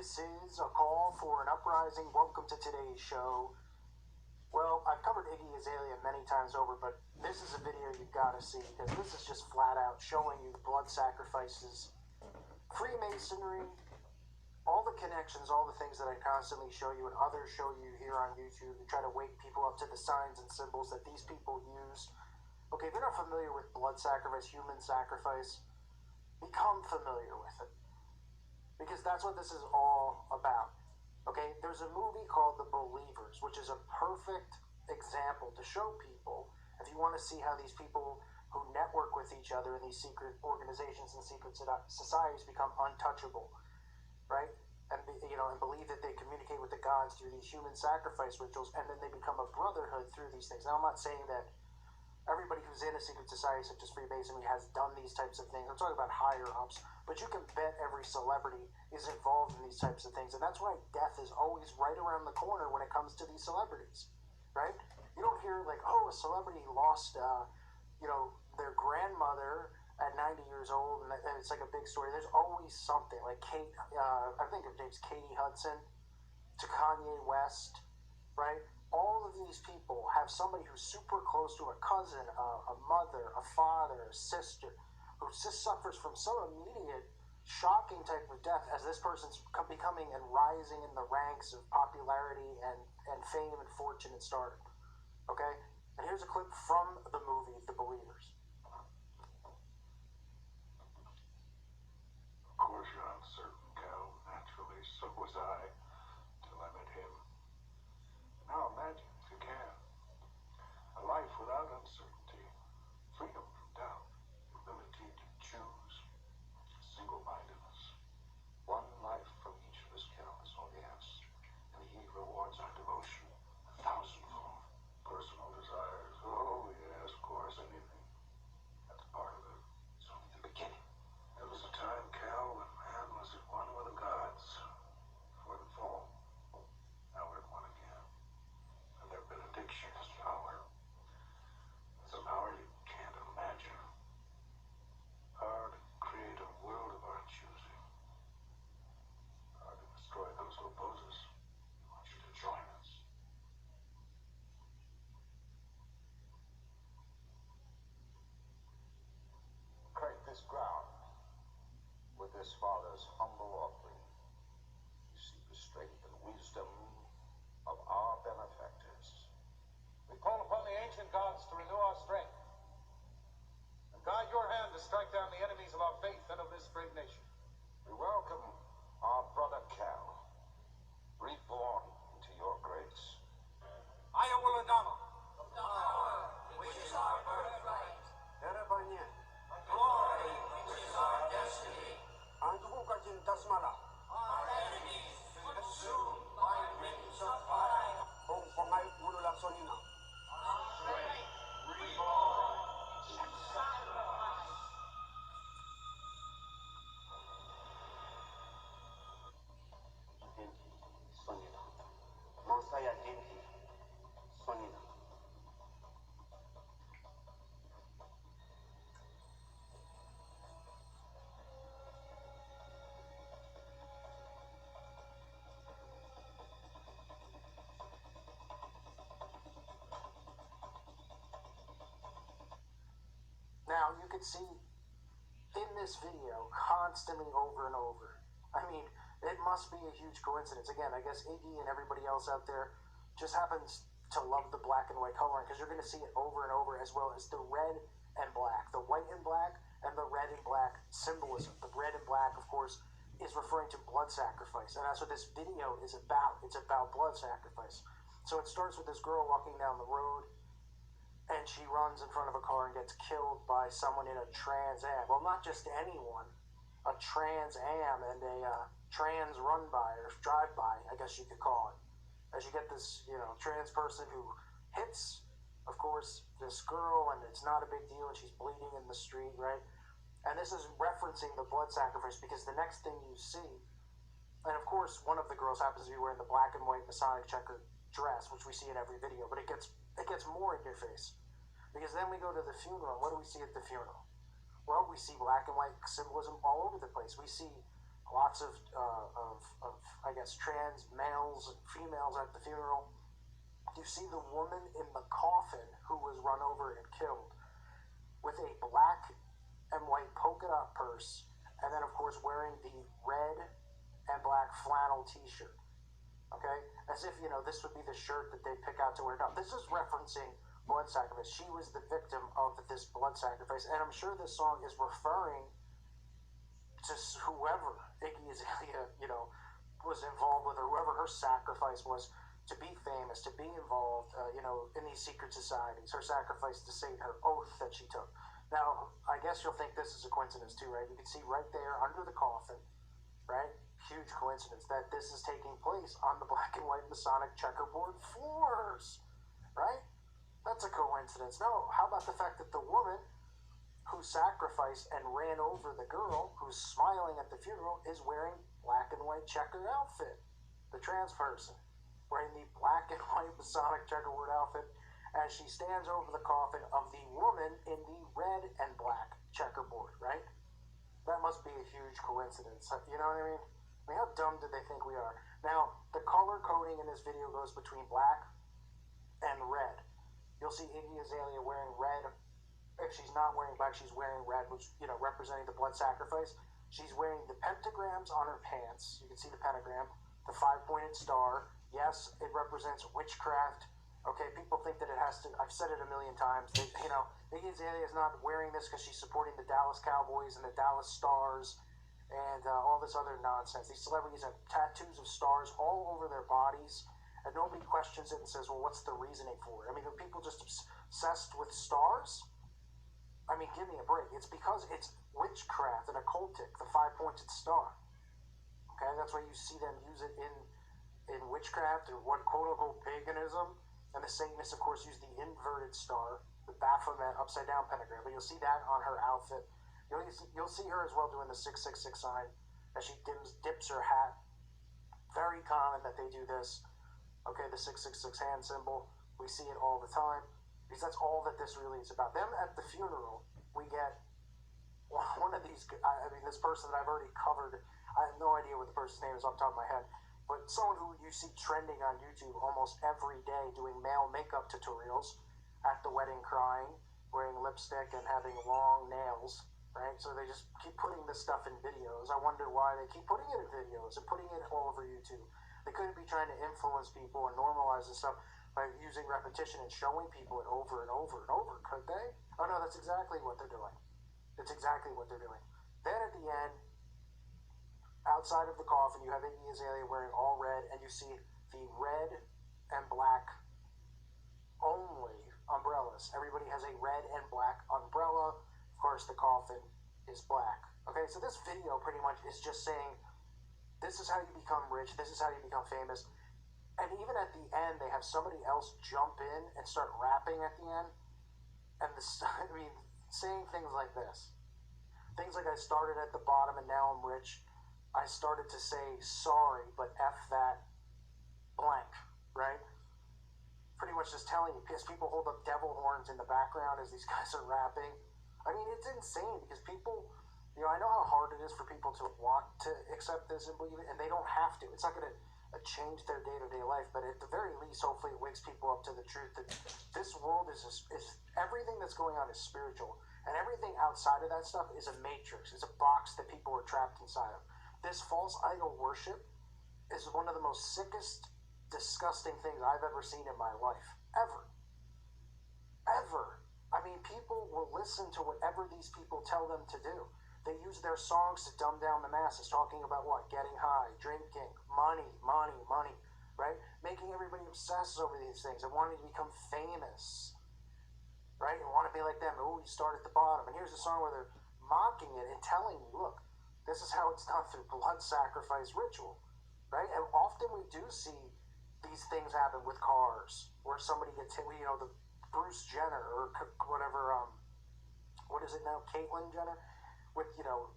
This is a call for an uprising. Welcome to today's show. Well, I've covered Iggy Azalea many times over, but this is a video you've got to see because this is just flat out showing you blood sacrifices, Freemasonry, all the connections, all the things that I constantly show you and others show you here on YouTube to try to wake people up to the signs and symbols that these people use. Okay, if you're not familiar with blood sacrifice, human sacrifice, become familiar with it. Because that's what this is all about. Okay, there's a movie called The Believers, which is a perfect example to show people, if you want to see how these people who network with each other in these secret organizations and secret societies become untouchable, right? And believe that they communicate with the gods through these human sacrifice rituals, and then they become a brotherhood through these things. Now, I'm not saying that everybody who's in a secret society such as Freemasonry has done these types of things. I'm talking about higher ups, but you can bet every celebrity is involved in these types of things, and that's why death is always right around the corner when it comes to these celebrities, right? You don't hear like, oh, a celebrity lost, their grandmother at 90 years old, and it's like a big story. There's always something like Kate. I think her name's Katie Hudson, to Kanye West, right? All of these people have somebody who's super close to a cousin, a mother, a father, a sister, who just suffers from some immediate, shocking type of death as this person's becoming and rising in the ranks of popularity and fame and fortune and stardom. Okay? And here's a clip from the movie The Believers. Of course you're uncertain, Cal. Naturally, so was I, till I met him. Now imagine, if you can, a life without uncertainty, freedom from doubt, ability to choose, single-mindedness. One life from each of us, Cal, is all he asks, and he rewards our devotion 1,000-fold. Personal desires, oh yes, of course, anything. That's part of it. It's only the beginning. There was a time, Cal, when man was at one with the gods before the fall. Now we're at one again. And their benediction is power. It's a power you can't imagine. Power to create a world of our choosing. Power to destroy those who oppose us. We want you to join us. Create this ground with this Father's humble offering. You seek the strength and wisdom of our benefactors. We call upon the ancient gods to renew our strength and guide your hand to strike down the enemies of our faith and of this great nation. We welcome our brother Cal, reborn into your grace. Ayawaladama. Which is our birthright, Glory, which is our destiny. our Enemies consumed by rings of fire. Strength, reborn, sacrifice. Now, you can see in this video constantly over and over. I mean, it must be a huge coincidence. Again, I guess Iggy and everybody else out there just happens to love the black and white coloring because you're going to see it over and over, as well as the red and black, the white and black, and the red and black symbolism. The red and black, of course, is referring to blood sacrifice, and that's what this video is about. It's about blood sacrifice. So it starts with this girl walking down the road, and she runs in front of a car and gets killed by someone in a Trans Am. Well, not just anyone, a Trans Am and a trans run-by or drive-by, I guess you could call it. As you get this, trans person who hits, of course, this girl, and it's not a big deal, and she's bleeding in the street, right? And this is referencing the blood sacrifice because the next thing you see, and of course, one of the girls happens to be wearing the black and white Masonic checkered dress, which we see in every video, but it gets more in your face. Because then we go to the funeral. What do we see at the funeral? Well, we see black and white symbolism all over the place. We see lots of I guess, trans males and females at the funeral. You see the woman in the coffin who was run over and killed with a black and white polka dot purse, and then, of course, wearing the red and black flannel t-shirt. Okay? As if, this would be the shirt that they pick out to wear. Now, this is referencing blood sacrifice. She was the victim of this blood sacrifice, and I'm sure this song is referring to whoever Iggy Azalea, was involved with, or whoever her sacrifice was to be famous, to be involved, in these secret societies. Her sacrifice to Satan, her oath that she took. Now, I guess you'll think this is a coincidence too, right? You can see right there under the coffin, right? Huge coincidence that this is taking place on the black and white Masonic checkerboard floors, right? That's a coincidence. No, how about the fact that the woman who sacrificed and ran over the girl who's smiling at the funeral is wearing black and white checkered outfit? The trans person wearing the black and white Masonic checkerboard outfit as she stands over the coffin of the woman in the red and black checkerboard, right? That must be a huge coincidence. You know what I mean? I mean, how dumb do they think we are? Now, the color coding in this video goes between black and red. You'll see Iggy Azalea wearing red. If she's not wearing black, she's wearing red, which, representing the blood sacrifice. She's wearing the pentagrams on her pants. You can see the pentagram, the 5-pointed star. Yes, it represents witchcraft. Okay, people think that it has to. I've said it a million times. Iggy Azalea is not wearing this because she's supporting the Dallas Cowboys and the Dallas Stars and all this other nonsense. These celebrities have tattoos of stars all over their bodies, and nobody questions it and says, well, what's the reasoning for it? I mean, are people just obsessed with stars? I mean, give me a break. It's because it's witchcraft and occultic, the 5-pointed star. Okay, that's why you see them use it in witchcraft or what quote-unquote paganism. And the Satanists, of course, use the inverted star, the Baphomet upside-down pentagram. But you'll see that on her outfit. You'll see her as well doing the 666 sign as she dips her hat. Very common that they do this. Okay, the 666 hand symbol. We see it all the time. Because that's all that this really is about. Them at the funeral, we get one of these, this person that I've already covered. I have no idea what the person's name is off the top of my head. But someone who you see trending on YouTube almost every day doing male makeup tutorials at the wedding crying, wearing lipstick and having long nails, right? So they just keep putting this stuff in videos. I wonder why they keep putting it in videos and putting it all over YouTube. They couldn't be trying to influence people and normalize this stuff by using repetition and showing people it over and over and over, could they? Oh no, that's exactly what they're doing. That's exactly what they're doing. Then at the end, outside of the coffin, you have Iggy Azalea wearing all red, and you see the red and black only umbrellas. Everybody has a red and black umbrella. Of course, the coffin is black. Okay, so this video pretty much is just saying, this is how you become rich, this is how you become famous. And even at the end, they have somebody else jump in and start rapping at the end. And saying things like this. Things like, I started at the bottom and now I'm rich. I started to say sorry, but F that blank, right? Pretty much just telling you, because people hold up devil horns in the background as these guys are rapping. I mean, it's insane because people, I know how hard it is for people to want to accept this and believe it, and they don't have to. It's not going to change their day-to-day life, but at the very least, hopefully it wakes people up to the truth that this world is everything that's going on is spiritual, and everything outside of that stuff is a matrix. It's a box that people are trapped inside of. This false idol worship is one of the most sickest, disgusting things I've ever seen in my life. Ever. I mean, people will listen to whatever these people tell them to do. They use their songs to dumb down the masses, talking about what? Getting high, drinking, money, right? Making everybody obsess over these things and wanting to become famous, right? And want to be like them. Oh, you start at the bottom. And here's a song where they're mocking it and telling you, look, this is how it's done through blood sacrifice ritual, right? And often we do see these things happen with cars where somebody gets hit, the Bruce Jenner or whatever, what is it now, Caitlyn Jenner? With,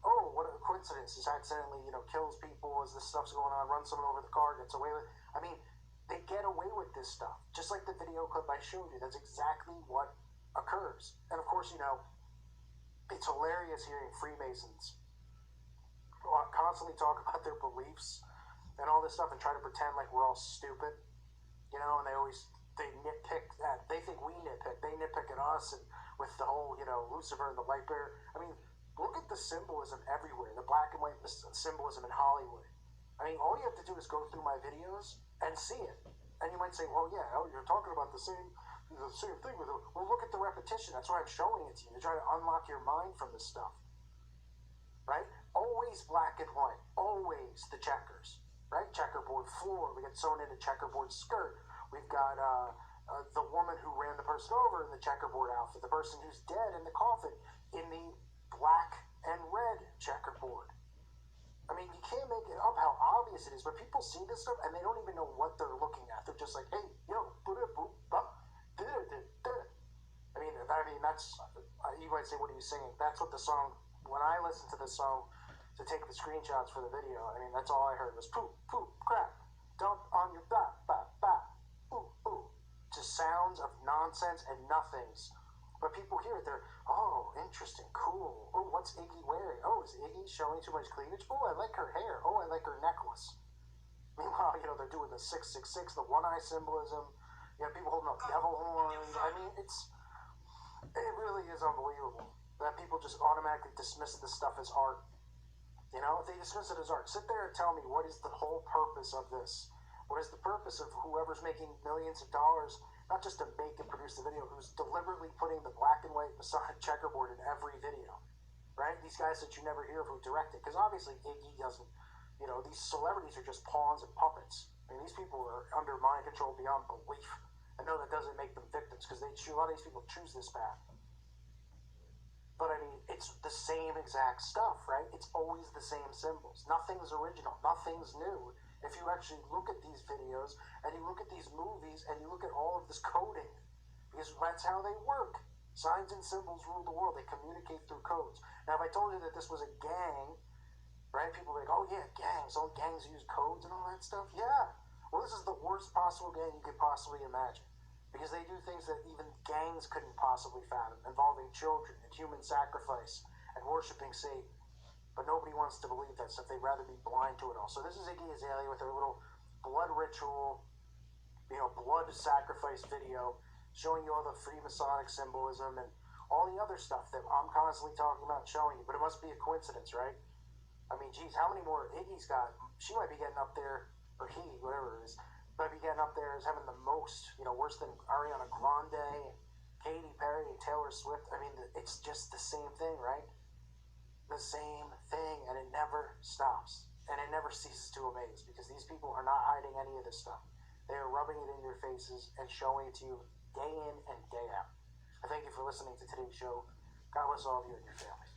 oh, what a coincidence, just accidentally, kills people as this stuff's going on, runs someone over the car, gets away with it. I mean, they get away with this stuff. Just like the video clip I showed you, that's exactly what occurs. And of course, it's hilarious hearing Freemasons constantly talk about their beliefs and all this stuff and try to pretend like we're all stupid, you know, and they nitpick at, they think we nitpick, they nitpick at us, and with the whole, you know, Lucifer and the light bearer. I mean, look at the symbolism everywhere, the black and white symbolism in Hollywood. I mean, all you have to do is go through my videos and see it. And you might say, well, yeah, you're talking about the same thing with it. Well, look at the repetition. That's why I'm showing it to you, to try to unlock your mind from this stuff. Right? Always black and white. Always the checkers. Right? Checkerboard floor. We get sewn in a checkerboard skirt. We've got the woman who ran the person over in the checkerboard outfit. The person who's dead in the coffin in the black and red checkerboard. I mean, you can't make it up how obvious it is, but people see this stuff and they don't even know what they're looking at. They're just like, hey, yo, I mean, that's, you might say, what are you singing? That's what the song, when I listened to this song to take the screenshots for the video, I mean, that's all I heard was poop, poop, crap, dump on your back, ooh, ooh. Just sounds of nonsense and nothings. But people hear it, they're, oh, interesting, cool. Oh, what's Iggy wearing? Oh, is Iggy showing too much cleavage? Oh, I like her hair. Oh, I like her necklace. Meanwhile, you know, they're doing the 666, the one-eye symbolism. You know, people holding up devil horns. I mean, it really is unbelievable that people just automatically dismiss this stuff as art. You know, if they dismiss it as art, sit there and tell me, what is the whole purpose of this? What is the purpose of whoever's making millions of dollars, not just to make and produce the video, who's deliberately putting the black and white Masonic checkerboard in every video, right? These guys that you never hear of who direct it, because obviously Iggy doesn't, you know, these celebrities are just pawns and puppets. I mean, these people are under mind control beyond belief. I know that doesn't make them victims, because a lot of these people choose this path. But I mean, it's the same exact stuff, right? It's always the same symbols. Nothing's original. Nothing's new. If you actually look at these videos and you look at these movies and you look at all of this coding, because that's how they work. Signs and symbols rule the world. They communicate through codes. Now, if I told you that this was a gang, right? People are like, oh yeah, gangs. All gangs use codes and all that stuff. Yeah. Well, this is the worst possible gang you could possibly imagine. Because they do things that even gangs couldn't possibly fathom, involving children and human sacrifice and worshiping Satan. But nobody wants to believe that stuff. They'd rather be blind to it all. So this is Iggy Azalea with her little blood ritual, you know, blood sacrifice video, showing you all the Freemasonic symbolism and all the other stuff that I'm constantly talking about and showing you. But it must be a coincidence, right? I mean, geez, how many more Iggy's got? She might be getting up there, or he, whatever it is, might be getting up there as having the most, you know, worse than Ariana Grande and Katy Perry and Taylor Swift. I mean, it's just the same thing, right? The same thing, and it never stops. And it never ceases to amaze, because these people are not hiding any of this stuff. They are rubbing it in your faces and showing it to you day in and day out. I thank you for listening to today's show. God bless all of you and your families.